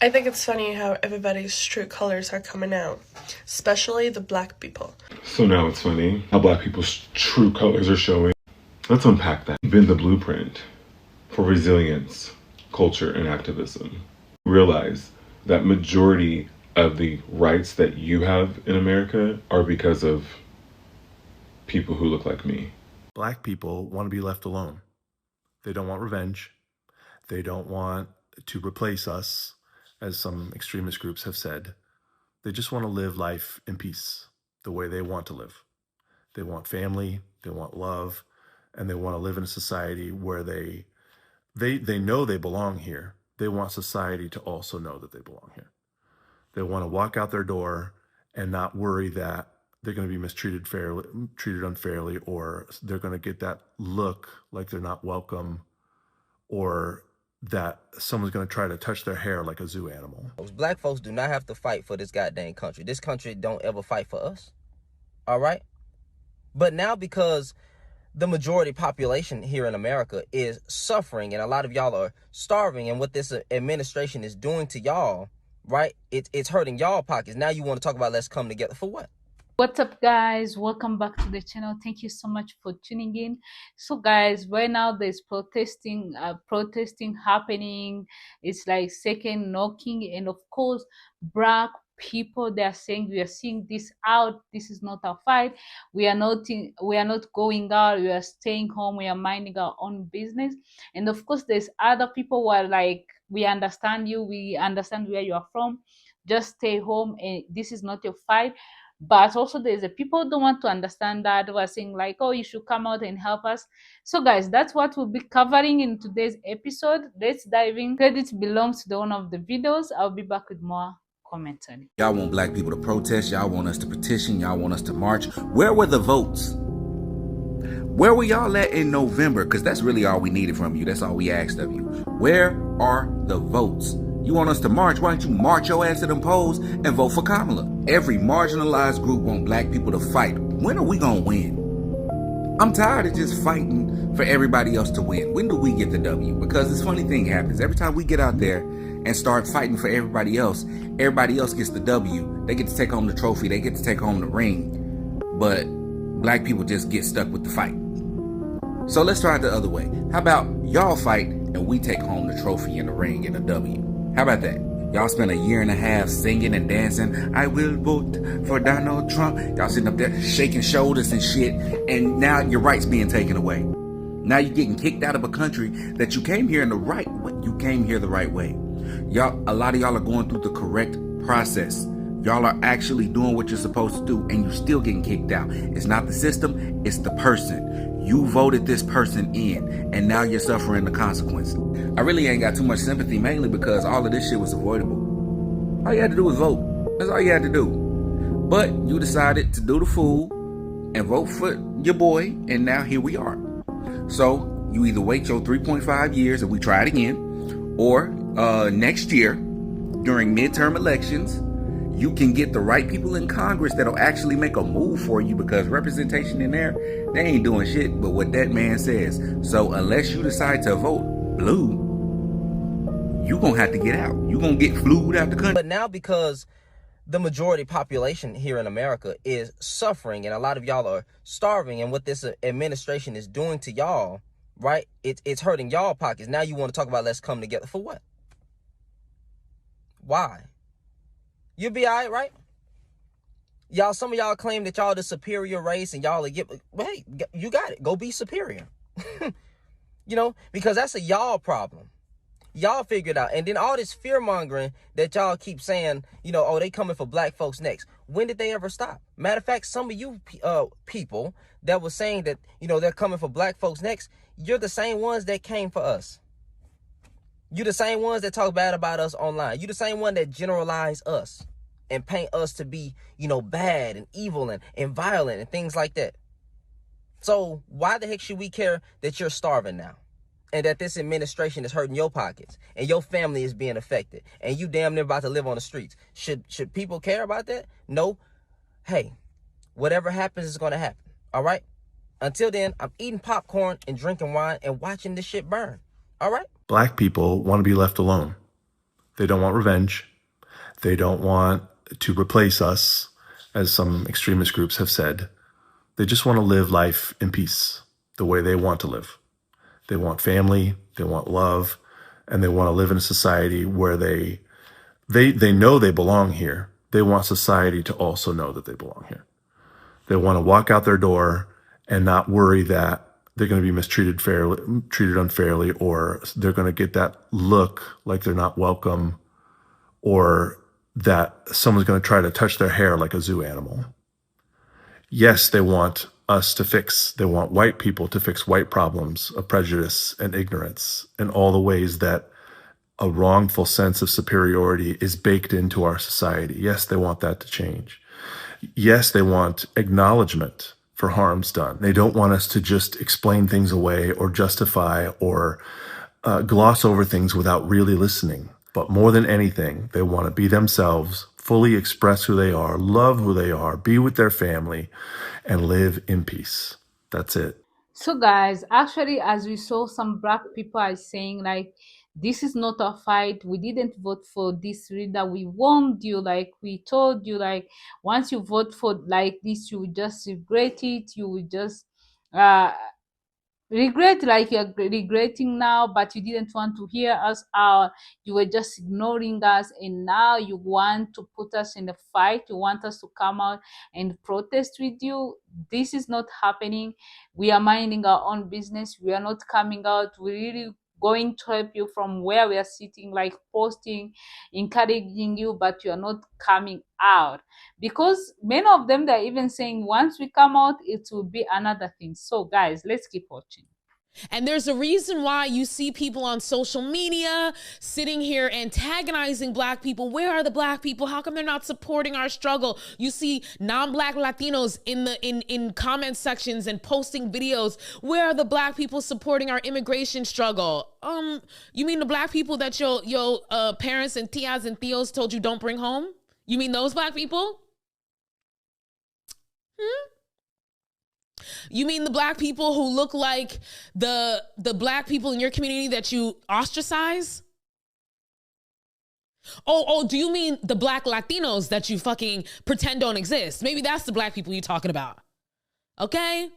I think it's funny how everybody's true colors are coming out, especially the black people. So now it's funny how black people's true colors are showing. Let's unpack that. Been the blueprint for resilience, culture, and activism. Realize that majority of the rights that you have in America are because of people who look like me. Black people want to be left alone. They don't want revenge. They don't want to replace us, as some extremist groups have said. They just want to live life in peace, the way they want to live. They want family, they want love, and they want to live in a society where they know they belong here. They want society to also know that they belong here. They want to walk out their door and not worry that they're going to be treated unfairly, or they're going to get that look like they're not welcome, or that someone's going to try to touch their hair like a zoo animal. Black folks do not have to fight for this goddamn country. This country don't ever fight for us. All right? But now, because the majority population here in America is suffering and a lot of y'all are starving, and what this administration is doing to y'all, right? It's hurting y'all pockets. Now you want to talk about let's come together for what? What's up, guys? Welcome back to the channel. Thank you so much for tuning in. So guys, right now there's protesting happening. It's like second knocking, and of course black people, they are saying we are seeing this out. This is not our fight. We are not going out. We are staying home. We are minding our own business. And of course there's other people who are like, we understand you, we understand where you are from, just stay home, and this is not your fight. But also there's a people who don't want to understand that, who are saying like, oh, you should come out and help us. So guys, that's what we'll be covering in today's episode. Let's dive in. Credit belongs to the owner of the videos. I'll be back with more commentary. Y'all want black people to protest. Y'all want us to petition. Y'all want us to march. Where were the votes? Where were y'all at in November? Because that's really all we needed from you. That's all we asked of you. Where are the votes? You want us to march? Why don't you march your ass to them polls and vote for Kamala? Every marginalized group want black people to fight. When are we gonna win? I'm tired of just fighting for everybody else to win. When do we get the W? Because this funny thing happens. Every time we get out there and start fighting for everybody else gets the W. They get to take home the trophy. They get to take home the ring. But black people just get stuck with the fight. So let's try it the other way. How about y'all fight and we take home the trophy and the ring and the W? How about that? Y'all spent a year and a half singing and dancing. I will vote for Donald Trump. Y'all sitting up there shaking shoulders and shit. And now your rights being taken away. Now you're getting kicked out of a country that you came here in the right way. You came here the right way. Y'all, a lot of y'all are going through the correct process. Y'all are actually doing what you're supposed to do, and you're still getting kicked out. It's not the system, it's the person. You voted this person in, and now you're suffering the consequences. I really ain't got too much sympathy, mainly because all of this shit was avoidable. All you had to do was vote. That's all you had to do. But you decided to do the fool and vote for your boy, and now here we are. So you either wait your 3.5 years and we try it again, or next year during midterm elections, you can get the right people in Congress that'll actually make a move for you, because representation in there, they ain't doing shit but what that man says. So unless you decide to vote blue, you gonna have to get out. You gonna get flued out the country. But now, because the majority population here in America is suffering and a lot of y'all are starving, and what this administration is doing to y'all, right? It's hurting y'all pockets. Now you want to talk about let's come together for what? Why? You'll be all right? Y'all, some of y'all claim that y'all the superior race and y'all are well, hey, you got it. Go be superior. You know, because that's a y'all problem. Y'all figure it out. And then all this fear mongering that y'all keep saying, you know, oh, they coming for black folks next. When did they ever stop? Matter of fact, some of you people that was saying that, you know, they're coming for black folks next, you're the same ones that came for us. You the same ones that talk bad about us online. You the same one that generalize us and paint us to be, you know, bad and evil and violent and things like that. So why the heck should we care that you're starving now? And that this administration is hurting your pockets and your family is being affected and you damn near about to live on the streets? Should people care about that? No. Hey, whatever happens is going to happen. All right. Until then, I'm eating popcorn and drinking wine and watching this shit burn. All right. Black people want to be left alone. They don't want revenge. They don't want to replace us, as some extremist groups have said. They just want to live life in peace, the way they want to live. They want family, they want love, and they want to live in a society where they know they belong here. They want society to also know that they belong here. They want to walk out their door and not worry that they're going to be treated unfairly, or they're going to get that look like they're not welcome, or that someone's going to try to touch their hair like a zoo animal. Yes, they want they want white people to fix white problems of prejudice and ignorance and all the ways that a wrongful sense of superiority is baked into our society. Yes, they want that to change. Yes, they want acknowledgement for harms done. They don't want us to just explain things away or justify or gloss over things without really listening. But more than anything, they want to be themselves, fully express who they are, love who they are, be with their family, and live in peace. That's it. So guys, actually, as we saw, some black people are saying like, this is not a fight. We didn't vote for this leader. We warned you, like we told you, like once you vote for like this, you will just regret it. You will just uh regret, like you're regretting now, but you didn't want to hear us out. You were just ignoring us, and now you want to put us in a fight. You want us to come out and protest with you. This is not happening. We are minding our own business. We are not coming out. We really going to help you from where we are sitting, like posting, encouraging you, but you are not coming out, because many of them, they're even saying once we come out it will be another thing. So guys, let's keep watching. And there's a reason why you see people on social media sitting here antagonizing black people. Where are the black people? How come they're not supporting our struggle? You see non-black Latinos in comment sections and posting videos. Where are the black people supporting our immigration struggle? You mean the black people that your parents and tias and tios told you don't bring home? You mean those black people? You mean the black people who look like the black people in your community that you ostracize? Oh, do you mean the black Latinos that you fucking pretend don't exist? Maybe that's the black people you're talking about. Okay?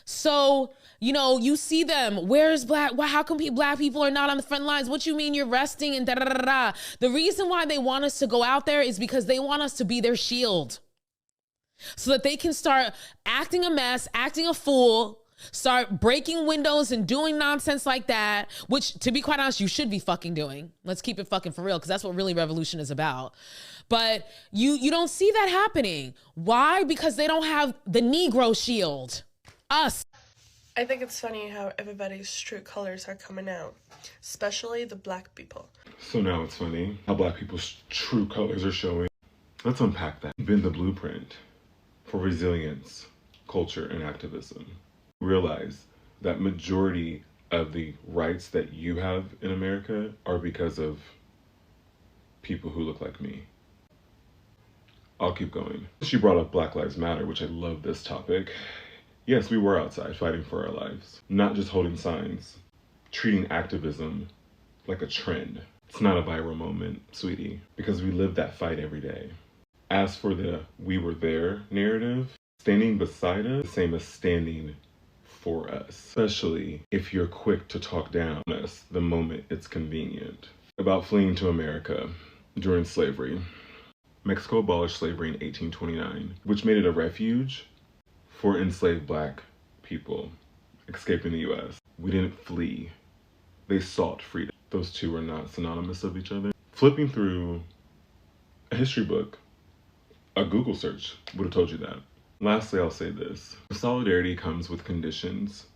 So, you know, you see them. Where's black? Why? How come black people are not on the front lines? What you mean you're resting and da da da da? The reason why they want us to go out there is because they want us to be their shield, so that they can start acting a mess, acting a fool, start breaking windows and doing nonsense like that, which, to be quite honest, you should be fucking doing. Let's keep it fucking for real, because that's what really revolution is about. But you don't see that happening. Why? Because they don't have the Negro shield. Us. I think it's funny how everybody's true colors are coming out, especially the black people. So now it's funny how black people's true colors are showing. Let's unpack that. Been the blueprint for resilience, culture, and activism. Realize that majority of the rights that you have in America are because of people who look like me. I'll keep going. She brought up Black Lives Matter, which I love this topic. Yes, we were outside fighting for our lives, not just holding signs, treating activism like a trend. It's not a viral moment, sweetie, because we live that fight every day. As for the we were there narrative, standing beside us, the same as standing for us, especially if you're quick to talk down on us the moment it's convenient. About fleeing to America during slavery. Mexico abolished slavery in 1829, which made it a refuge for enslaved black people escaping the US. We didn't flee. They sought freedom. Those two are not synonymous of each other. Flipping through a history book, a Google search would have told you that. Lastly, I'll say this. Solidarity comes with conditions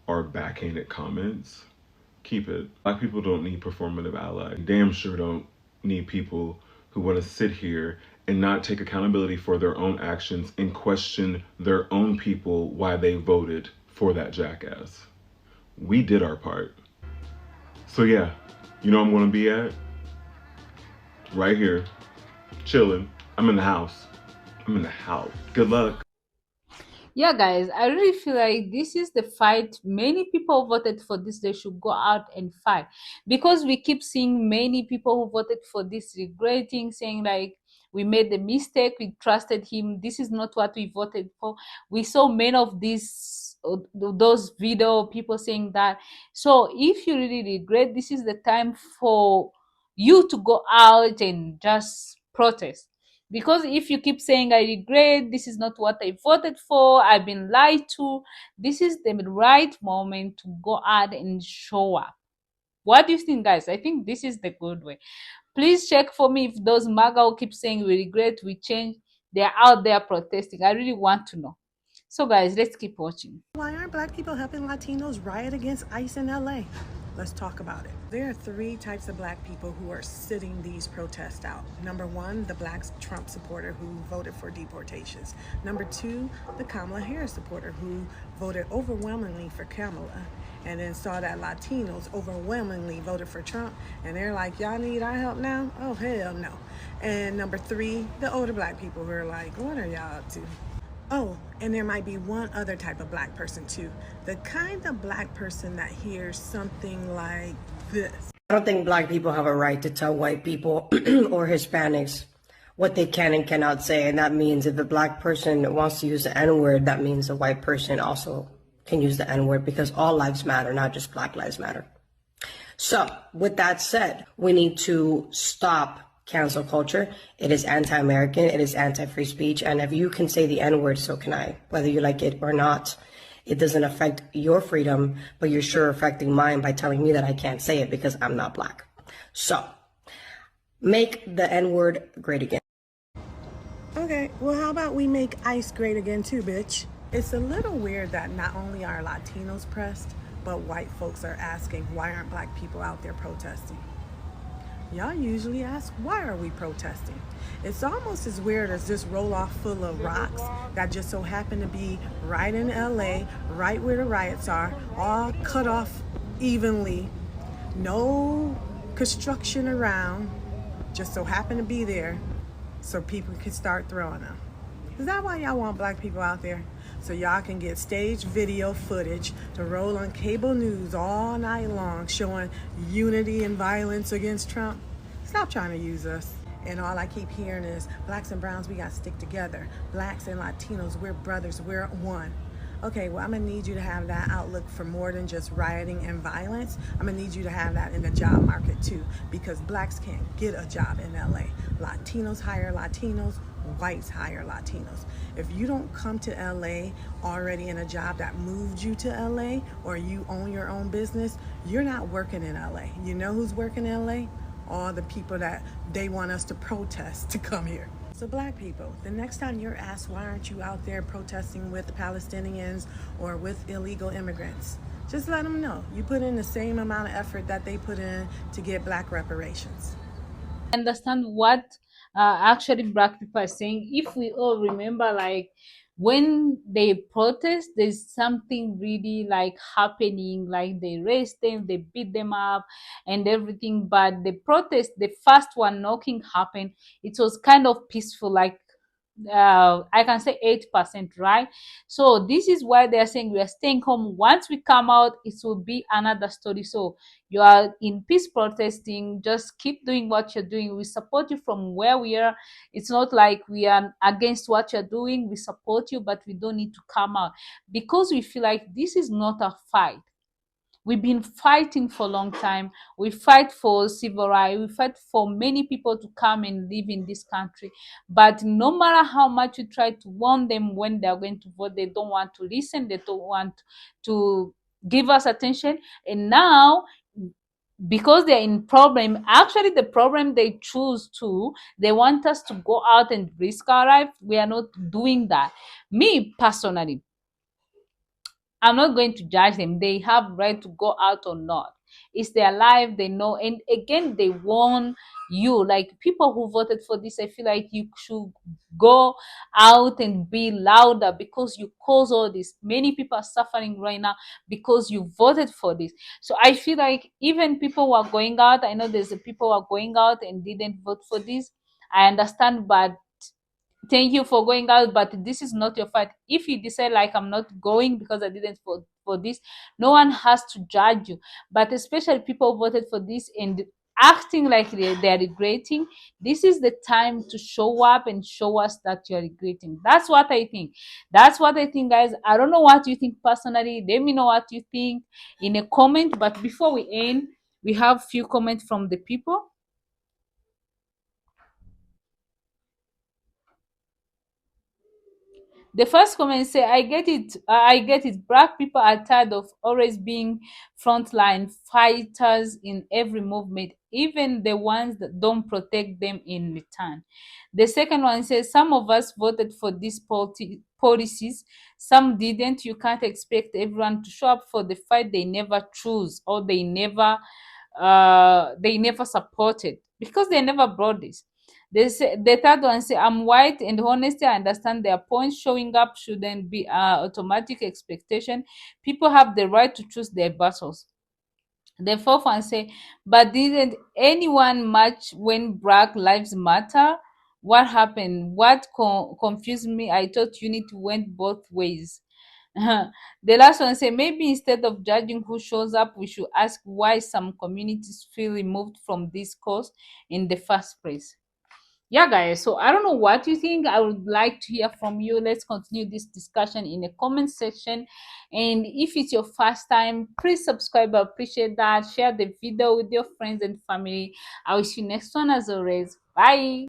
or backhanded comments. Keep it. Black people don't need performative allies. Damn sure don't need people who want to sit here and not take accountability for their own actions and question their own people why they voted for that jackass. We did our part. So yeah, you know I'm gonna be at? Right here, chilling. I'm in the house. Good luck. Yeah, guys, I really feel like this is the fight. Many people voted for this. They should go out and fight, because we keep seeing many people who voted for this regretting, saying like, we made the mistake, we trusted him, this is not what we voted for. We saw many of these those video people saying that. So if you really regret, this is the time for you to go out and just protest. Because if you keep saying, I regret, this is not what I voted for, I've been lied to, this is the right moment to go out and show up. What do you think, guys? I think this is the good way. Please check for me if those MAGA who keep saying we regret, we change, they're out there protesting. I really want to know. So guys, let's keep watching. Why aren't black people helping Latinos riot against ICE in LA? Let's talk about it. There are three types of black people who are sitting these protests out. Number one, the black Trump supporter who voted for deportations. Number two, the Kamala Harris supporter who voted overwhelmingly for Kamala and then saw that Latinos overwhelmingly voted for Trump and they're like, y'all need our help now? Oh, hell no. And number three, the older black people who are like, what are y'all up to? Oh, and there might be one other type of black person too. The kind of black person that hears something like this. I don't think black people have a right to tell white people or Hispanics what they can and cannot say. And that means if a black person wants to use the N-word, that means a white person also can use the N-word, because all lives matter, not just Black Lives Matter. So with that said, we need to stop cancel culture. It is anti-American, it is anti-free speech, and if you can say the N-word, so can I, whether you like it or not. It doesn't affect your freedom, but you're sure affecting mine by telling me that I can't say it because I'm not black. So, make the N-word great again. Okay, well, how about we make ICE great again too, bitch? It's a little weird that not only are Latinos pressed, but white folks are asking, why aren't black people out there protesting? Y'all usually ask, why are we protesting? It's almost as weird as this roll-off full of rocks that just so happen to be right in LA, right where the riots are, all cut off evenly, no construction around, just so happen to be there so people can start throwing them. Is that why y'all want black people out there? So y'all can get staged video footage to roll on cable news all night long showing unity and violence against Trump? Stop trying to use us. And all I keep hearing is, blacks and browns, we gotta stick together. Blacks and Latinos, we're brothers, we're one. Okay, well, I'm gonna need you to have that outlook for more than just rioting and violence. I'm gonna need you to have that in the job market too, because blacks can't get a job in LA. Latinos hire Latinos, whites hire Latinos. If you don't come to LA already in a job that moved you to LA, or you own your own business, you're not working in LA. You know who's working in LA? All the people that they want us to protest to come here. So black people, the next time you're asked, why aren't you out there protesting with the Palestinians or with illegal immigrants? Just let them know you put in the same amount of effort that they put in to get black reparations. Understand what actually black people are saying. If we all remember, like when they protest, there's something really like happening, like they raise them, they beat them up and everything. But the protest, the first one knocking happened, it was kind of peaceful, like I can say 8%, right? So this is why they're saying we are staying home. Once we come out, it will be another story. So you are in peace protesting, just keep doing what you're doing. We support you from where we are. It's not like we are against what you're doing. We support you, but we don't need to come out, because we feel like this is not a fight. We've been fighting for a long time. We fight for civil rights. We fight for many people to come and live in this country. But no matter how much you try to warn them when they're going to vote, they don't want to listen. They don't want to give us attention. And now, because they're in problem, actually the problem they choose to, they want us to go out and risk our life. We are not doing that. Me personally, I'm not going to judge them. They have right to go out or not. It's their life, they know. And again, they warn you, like people who voted for this, I feel like you should go out and be louder, because you cause all this. Many people are suffering right now because you voted for this. So I feel like even people who are going out, I know there's the people who are going out and didn't vote for this, I understand, but thank you for going out, but this is not your fight. If you decide like I'm not going because I didn't vote for this, no one has to judge you. But especially people voted for this and acting like they're regretting, this is the time to show up and show us that you're regretting. That's what I think. That's what I think, guys. I don't know what you think personally. Let me know what you think in a comment. But before we end, we have few comments from the people. The first comment say, I get it. I get it. Black people are tired of always being frontline fighters in every movement, even the ones that don't protect them in return. The second one says, some of us voted for these policies, some didn't. You can't expect everyone to show up for the fight they never choose or they never supported because they never brought this. The third one say, I'm white and honestly I understand their point. Showing up shouldn't be automatic expectation. People have the right to choose their battles. The fourth one say, but didn't anyone march when Black Lives Matter? What happened? What confused me? I thought unity went both ways. The last one say, maybe instead of judging who shows up, we should ask why some communities feel removed from this cause in the first place. Yeah, guys, so I don't know what you think. I would like to hear from you. Let's continue this discussion in the comment section. And if it's your first time, please subscribe. I appreciate that. Share the video with your friends and family. I wish you next one as always. Bye.